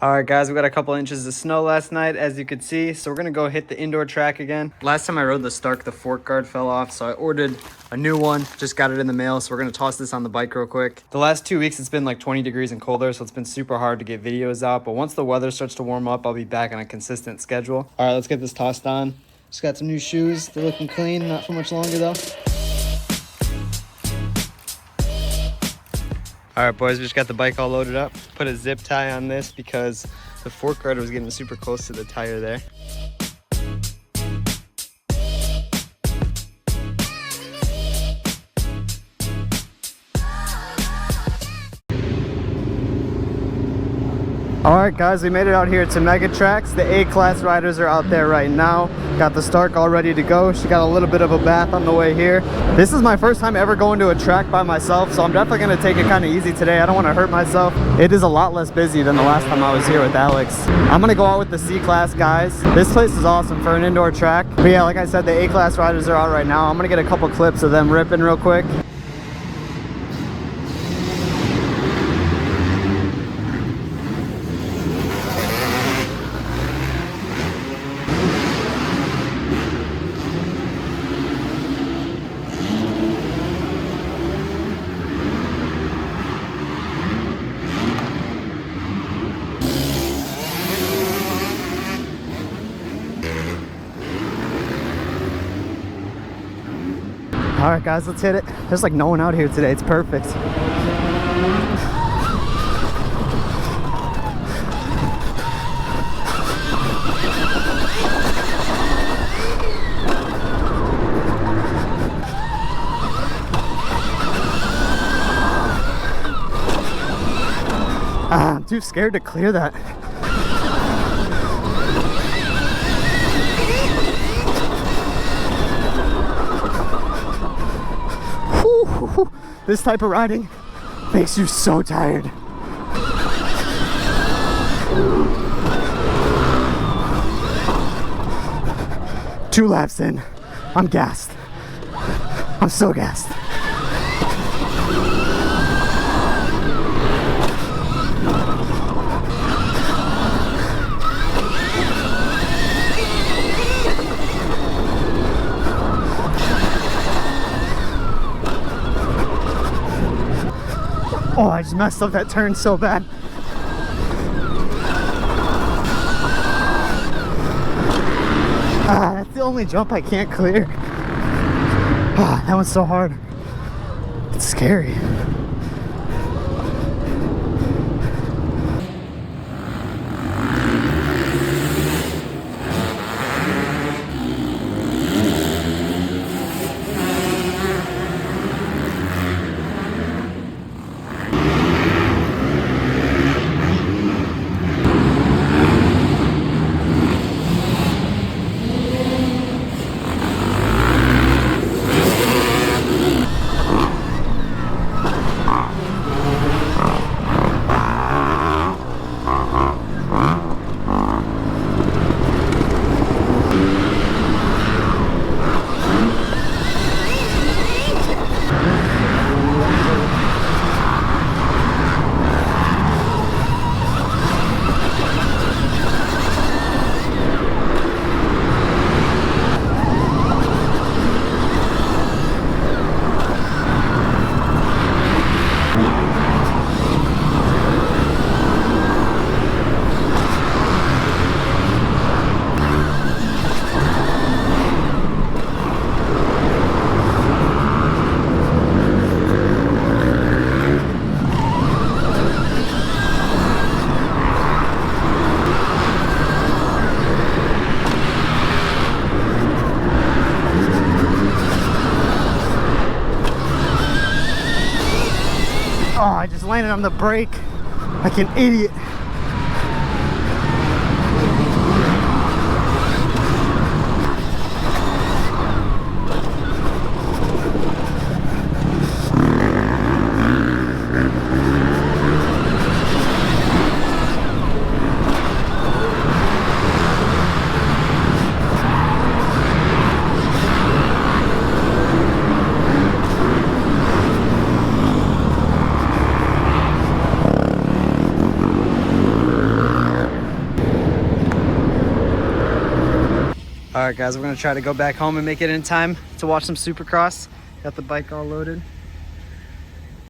All right, guys, we got a couple inches of snow last night, as you could see. So we're gonna go hit the indoor track again. Last time I rode the Stark, the fork guard fell off, so I ordered a new one. Just got it in the mail, so we're gonna toss this on the bike real quick. The last 2 weeks, it's been like 20 degrees and colder, so it's been super hard to get videos out. But once the weather starts to warm up, I'll be back on a consistent schedule. All right, let's get this tossed on. Just got some new shoes. They're looking clean, not for much longer though. All right, boys, we just got the bike all loaded up. Put a zip tie on this because the fork guard was getting super close to the tire there. All right, guys, we made it out here to Megatrax. The A-class riders are out there right now. Got the Stark all ready to go. She got a little bit of a bath on the way here. This is my first time ever going to a track by myself, so I'm definitely gonna take it kind of easy today. I don't want to hurt myself. It is a lot less busy than the last time I was here with Alex. I'm gonna go out with the C-class guys. This place is awesome for an indoor track. But yeah, like I said, the A-class riders are out right now. I'm gonna get a couple clips of them ripping real quick. All right, guys, let's hit it. There's like no one out here today. It's perfect. I'm too scared to clear that. This type of riding makes you so tired. Two laps in, I'm gassed. I'm so gassed. Oh, I just messed up that turn so bad. That's the only jump I can't clear. That one's so hard. It's scary. Oh, I just landed on the brake like an idiot. All right, guys, we're gonna try to go back home and make it in time to watch some Supercross. Got the bike all loaded.